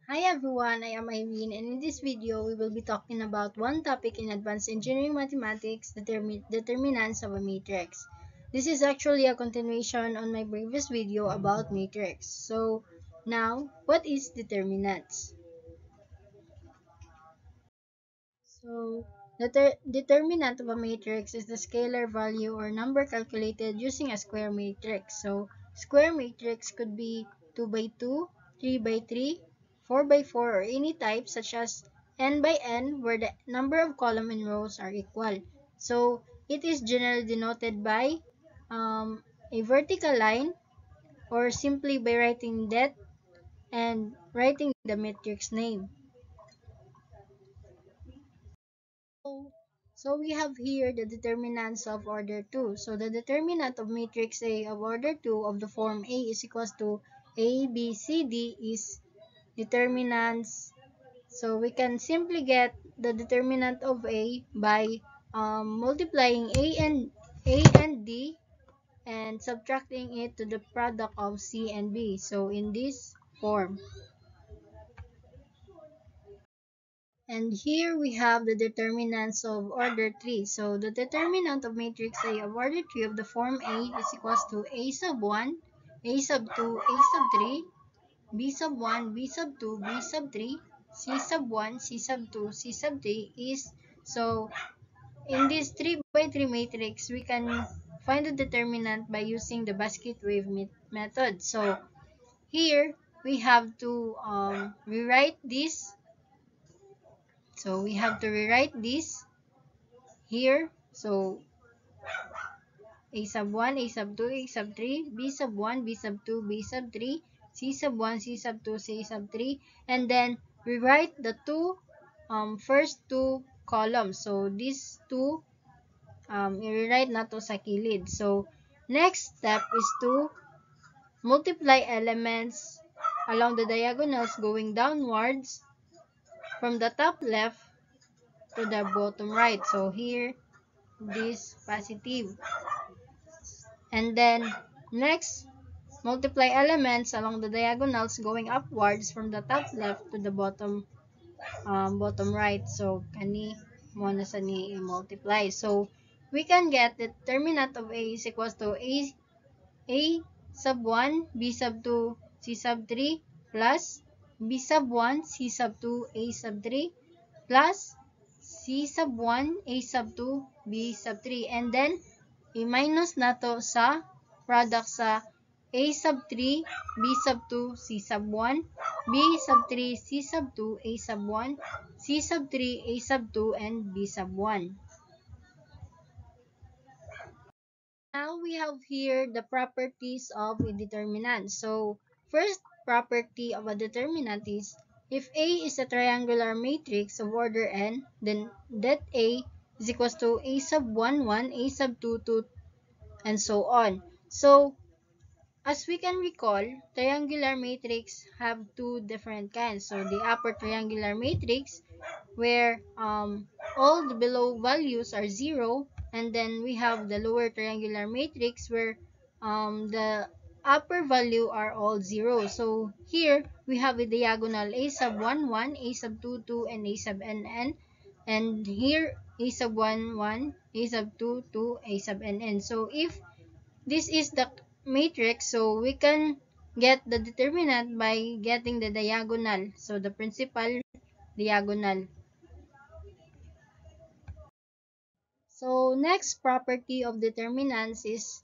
Hi everyone, I am Irene, and in this video we will be talking about one topic in advanced engineering mathematics, determinants of a matrix. This is actually a continuation on my previous video about matrix. So now, what is determinants? So the determinant of a matrix is the scalar value or number calculated using a square matrix. So square matrix could be 2 by 2, 3 by 3, 4 by 4, or any type such as n by n where the number of column and rows are equal. So it is generally denoted by a vertical line or simply by writing that and writing the matrix name. So we have here the determinants of order 2. So the determinant of matrix A of order 2 of the form A is equals to A, B, C, D is determinants. So we can simply get the determinant of A by multiplying A and D and subtracting it to the product of C and B. So in this form. And here we have the determinants of order 3. So the determinant of matrix A of order 3 of the form A is equals to A sub 1, A sub 2, A sub 3, B sub 1, B sub 2, B sub 3, C sub 1, C sub 2, C sub 3 is, so in this 3 by 3 matrix, we can find the determinant by using the basket wave method. So here we have to rewrite this. So we have to rewrite this here. So A sub 1, A sub 2, A sub 3, B sub 1, B sub 2, B sub 3, C sub 1, C sub 2, C sub 3, and then rewrite the first two columns. So these two i-rewrite na to sa kilid. So next step is to multiply elements along the diagonals going downwards from the top left to the bottom right. So here, this positive. And then next, multiply elements along the diagonals going upwards from the top left to the bottom right. So kani mo na sa ni multiply. So we can get the determinant of A is equals to A sub 1, B sub 2, C sub 3 plus B sub 1, C sub 2, A sub 3 plus C sub 1, A sub 2, B sub 3. And then i-minus nato sa product sa A sub 3, B sub 2, C sub 1, B sub 3, C sub 2, A sub 1, C sub 3, A sub 2, and B sub 1. Now we have here the properties of a determinant. So first property of a determinant is if A is a triangular matrix of order n, then that A is equals to A sub 1, 1, A sub 2, 2, and so on. So as we can recall, triangular matrix have two different kinds. So the upper triangular matrix where all the below values are 0, and then we have the lower triangular matrix where the upper value are all 0. So here we have a diagonal A sub 1, 1, A sub 2, 2, and A sub n, n. And here A sub 1, 1, A sub 2, 2, A sub n, n. So if this is the matrix, so we can get the determinant by getting the diagonal. So the principal diagonal. So next property of determinants is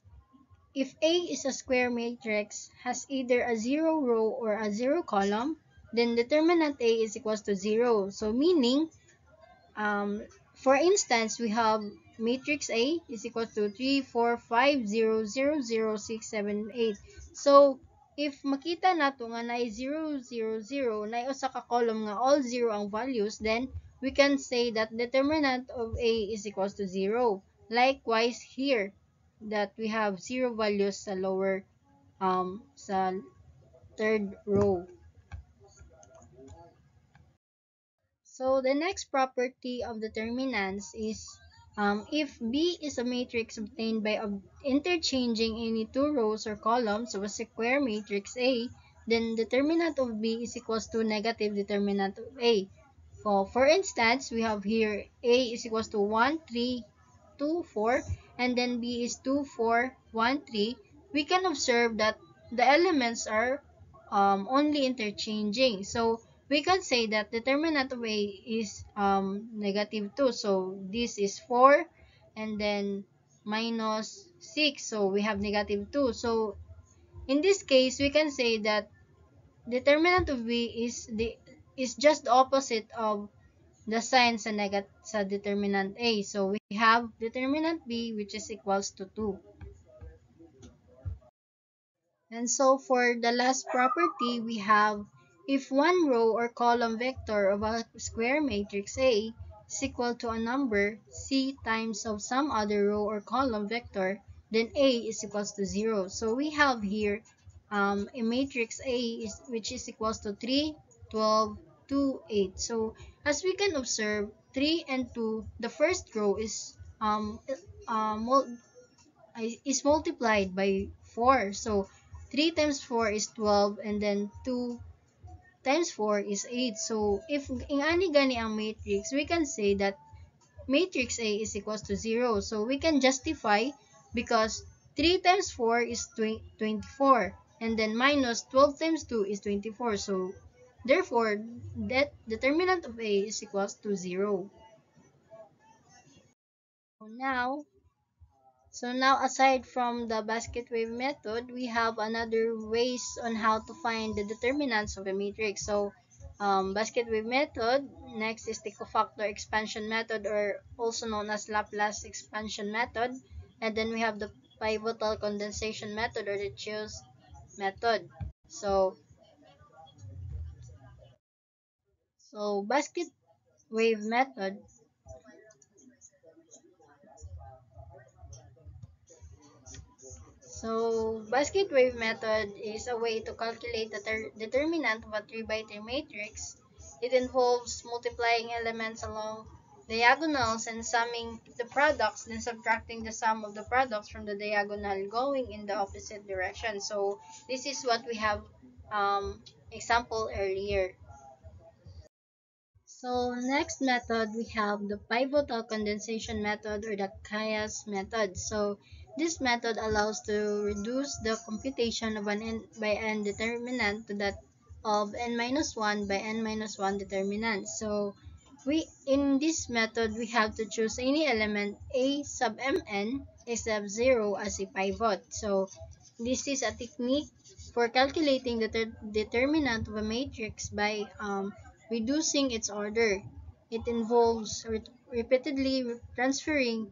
if A is a square matrix, has either a 0 row or a 0 column, then determinant A is equals to 0. So meaning, for instance, we have matrix A is equal to 3, 4, 5, 0, 0, 0, 6, 7, 8. So if makita nato nga na 0, 0, 0, na usa ka column nga all 0 ang values, then we can say that determinant of A is equals to 0. Likewise here, that we have 0 values sa lower, sa third row. So the next property of determinants is if B is a matrix obtained by interchanging any two rows or columns of a square matrix A, then determinant of B is equals to negative determinant of A. So, for instance, we have here A is equals to 1, 3, 2, 4, and then B is 2, 4, 1, 3. We can observe that the elements are only interchanging. So, we can say that determinant of A is negative 2. So, this is 4, and then minus 6. So, we have negative 2. So, in this case, we can say that determinant of B is just the opposite of the sign sa determinant A. So we have determinant B which is equals to 2. And so for the last property, we have if one row or column vector of a square matrix A is equal to a number C times of some other row or column vector, then A is equals to 0. So we have here a matrix A which is equals to 3, 12, 2, 8. So as we can observe, 3 and 2, the first row uh, is multiplied by 4. So 3 times 4 is 12 and then 2 times 4 is 8. So if ingani gani ang matrix, we can say that matrix A is equals to 0. So we can justify because 3 times 4 is 24 and then minus 12 times 2 is 24. So therefore, that determinant of A is equals to 0. So now, aside from the basket wave method, we have another ways on how to find the determinants of a matrix. So, basket wave method. Next is the cofactor expansion method, or also known as Laplace expansion method. And then we have the pivotal condensation method, or the Chios method. So, basket wave method. So, basket wave method is a way to calculate the determinant of a 3 by 3 matrix. It involves multiplying elements along diagonals and summing the products, then subtracting the sum of the products from the diagonal going in the opposite direction. So, this is what we have example earlier. So next method, we have the pivotal condensation method, or the Chias method. So this method allows to reduce the computation of an n by n determinant to that of n minus 1 by n minus 1 determinant. So in this method, we have to choose any element a sub mn except 0 as a pivot. So this is a technique for calculating the determinant of a matrix by reducing its order. It involves repeatedly transforming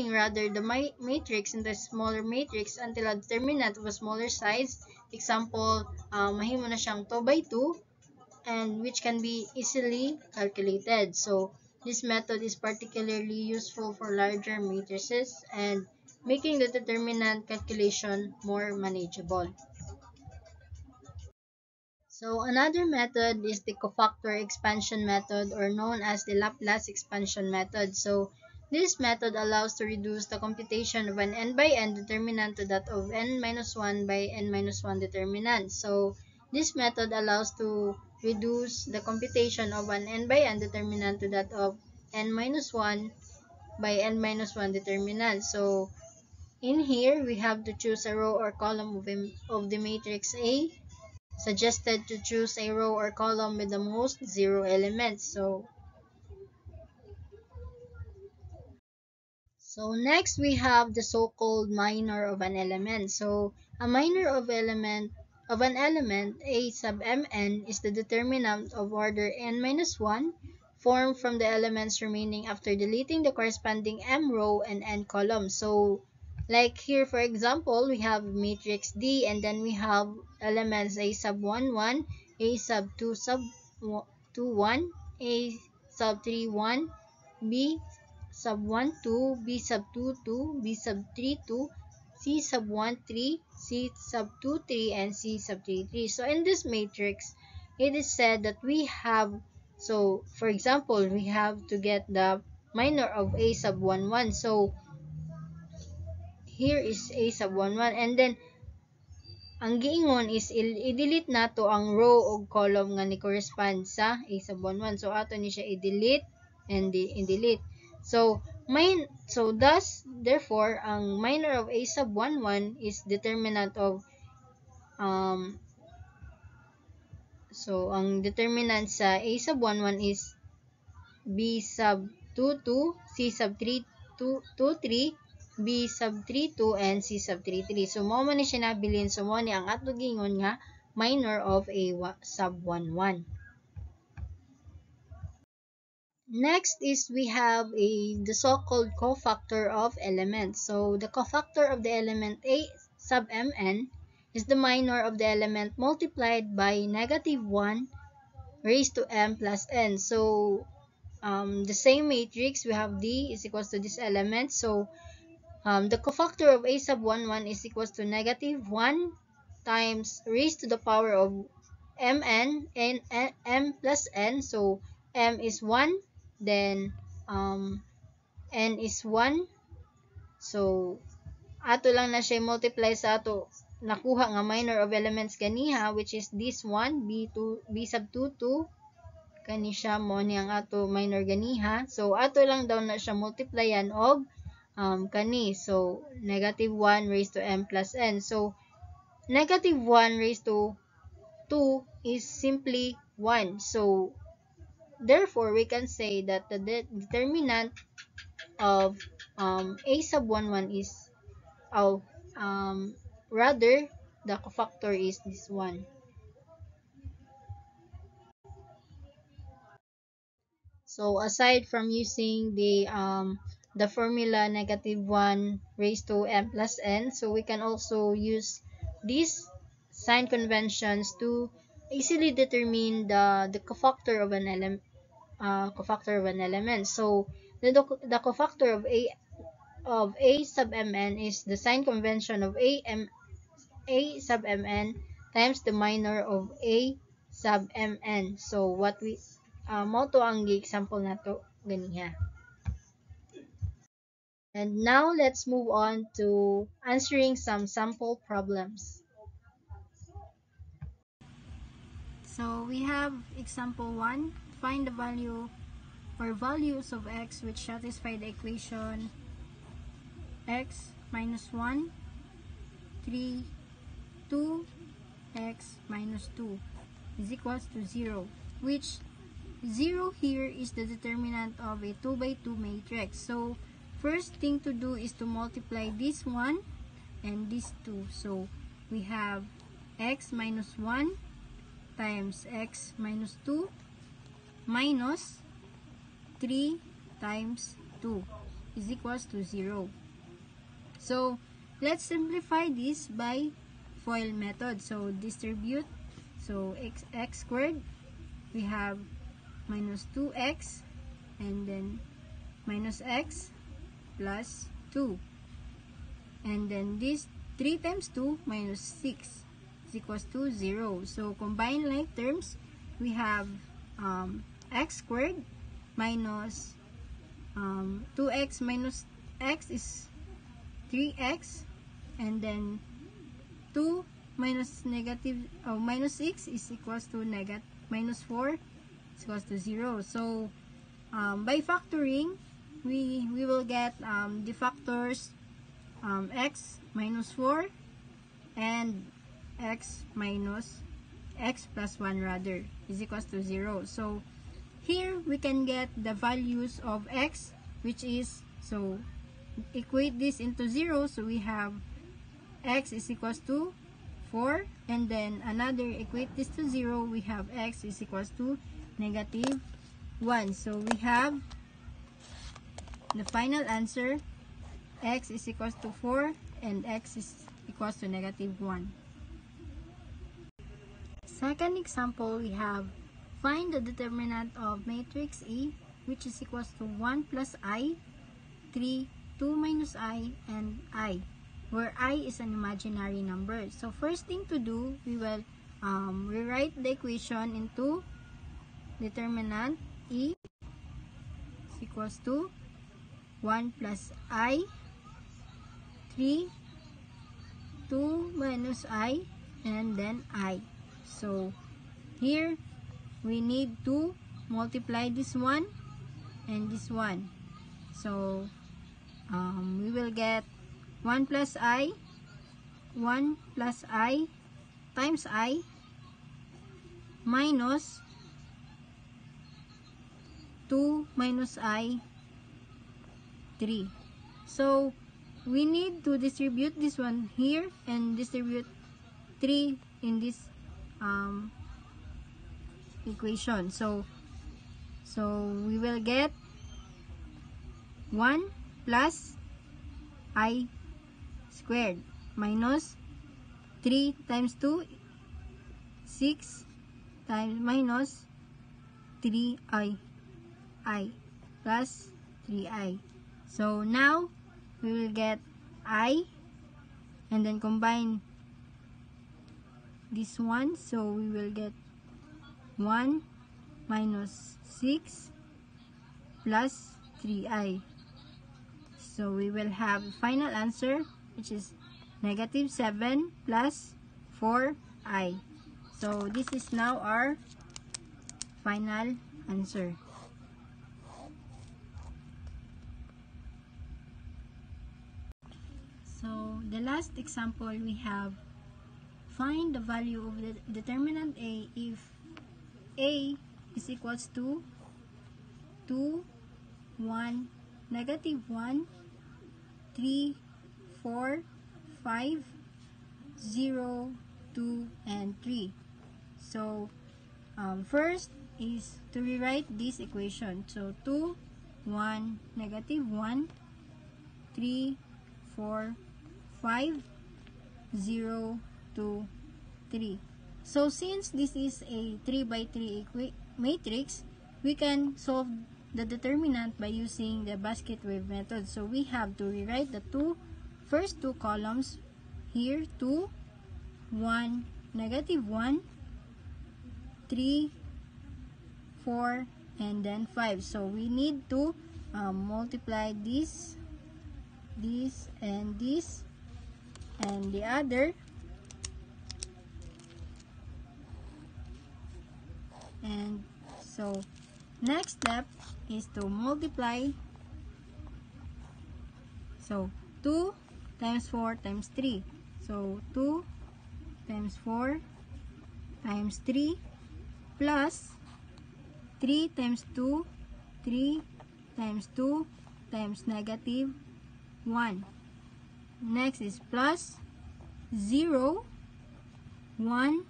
rather the matrix into a smaller matrix until a determinant of a smaller size. Example, mahimo na siyang 2 by 2, and which can be easily calculated. So this method is particularly useful for larger matrices and making the determinant calculation more manageable. So another method is the cofactor expansion method, or known as the Laplace expansion method. So this method allows to reduce the computation of an n by n determinant to that of n minus 1 by n minus 1 determinant. So this method allows to reduce the computation of an n by n determinant to that of n minus 1 by n minus 1 determinant. So in here, we have to choose a row or column of the matrix A. Suggested to choose a row or column with the most 0 elements. So next we have the so-called minor of an element. So a minor of an element A sub mn is the determinant of order n minus 1 formed from the elements remaining after deleting the corresponding m row and n column. So like here, for example, we have matrix D, and then we have elements A sub 1 1, A sub 2 sub 2 1, A sub 3 1, B sub 1 2, B sub 2 2, B sub 3 2, C sub 1 3, C sub 2 3, and C sub 3 3. So in this matrix, it is said that we have, so for example, we have to get the minor of A sub 1 1. So here is A sub 1 1, and then ang giingon is i-delete nato ang row o column nga ni correspond sa a sub 11. So ato ni siya i-delete and i-delete. So thus therefore ang minor of a sub 11 is determinant of ang determinant sa a sub 11 is b sub 22, c sub 323, b sub 32 and c sub 33. So mo man ni siya nabilin, so mo ni ang ato gingon nga minor of a sub 11. Next is we have the so-called cofactor of elements. So the cofactor of the element a sub mn is the minor of the element multiplied by negative 1 raised to m plus n. So the same matrix, we have D is equals to this element. So the cofactor of a sub 11 is equals to negative 1 times raised to the power of mn and m plus n. So m is 1, then n is 1. So ato lang na siya multiply sa ato nakuha nga minor of elements ganiha, which is this one, b sub 22. Kani siya mo ni ang ato minor ganiha. So ato lang daw na siya multiplyan og kani. So negative 1 raised to m plus n. So negative 1 raised to 2 is simply 1. So therefore we can say that the determinant of a sub 11 is rather the cofactor is this one. So aside from using the formula negative 1 raised to m plus n, so we can also use these sign conventions to easily determine the cofactor of an element. So the cofactor of a sub mn is the sign convention of a sub mn times the minor of a sub mn. So what we mo to ang example nato ganiha. And now let's move on to answering some sample problems. So we have example 1. Find the value or values of x which satisfy the equation x minus 1, 3, 2, x minus 2 is equals to 0, which 0 here is the determinant of a 2 by 2 matrix. So first thing to do is to multiply this one and this 2. So we have x minus 1 times x minus 2 minus 3 times 2 is equals to 0. So let's simplify this by FOIL method. So distribute. So x squared, we have minus 2x and then minus x plus 2, and then this 3 times 2 minus 6 is equals to 0. So combine like terms, we have x squared minus 2x minus x is 3x, and then 2 minus minus 6 is equals to minus 4 is equals to 0. So by factoring, we will get the factors x minus 4 and x minus x plus 1 rather is equals to 0. So here we can get the values of x, which is, so equate this into 0. So we have x is equals to 4, and then another equate this to 0, we have x is equals to negative 1. So we have the final answer, x is equals to 4 and x is equals to negative 1. Second example, we have find the determinant of matrix E, which is equals to 1 plus I, 3, 2 minus I, and I, where I is an imaginary number. So first thing to do, we will rewrite the equation into determinant E is equals to 1 plus I, 3, 2 minus I, and then I. So here we need to multiply this one and this one. So we will get 1 plus I times I minus 2 minus I 3. So we need to distribute this one here and distribute 3 in this equation. So we will get 1 plus I squared minus 3 times 2, 6 times minus 3i plus 3i. So now we will get I and then combine this one. So we will get 1 minus 6 plus 3i. So we will have final answer, which is negative 7 plus 4i. So this is now our final answer. So the last example we have, find the value of the determinant A if A is equals to 2, 1, negative 1, 3, 4, 5, 0, 2, and 3. So first is to rewrite this equation. So 2, 1, negative 1, 3, 4, 5, 0, 2, 3. So since this is a 3 by 3 matrix, we can solve the determinant by using the basket weave method. So we have to rewrite the first two columns here. 2, 1, negative 1, 3, 4, and then 5. So we need to multiply this, and this, and the other, and so next step is to multiply. So 2 times 4 times 3. So 2 times 4 times 3 plus 3 times 2, 3 times 2 times negative 1. Next is plus 0, 1,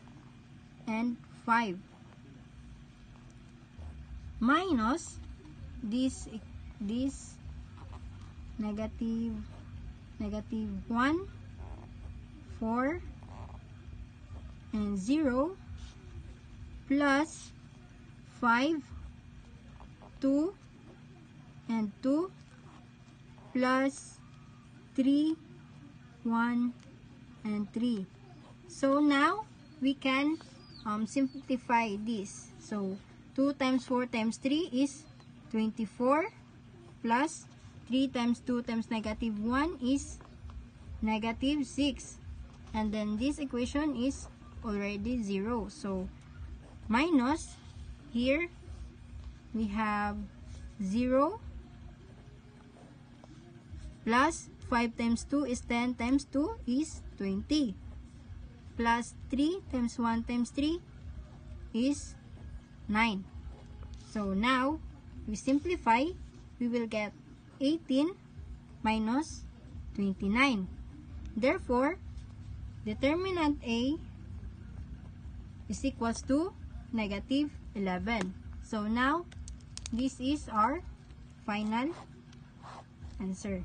and 5. Minus this negative 1, 4, and 0, plus 5, 2, and 2, plus 3, 1, and 3. So now we can simplify this. So 2 times 4 times 3 is 24, plus 3 times 2 times negative 1 is negative 6. And then this equation is already 0. So minus, here we have 0, plus 5 times 2 is 10 times 2 is 20, plus 3 times 1 times 3 is 9. So now we simplify, we will get 18 minus 29. Therefore, determinant A is equals to negative 11. So now this is our final answer.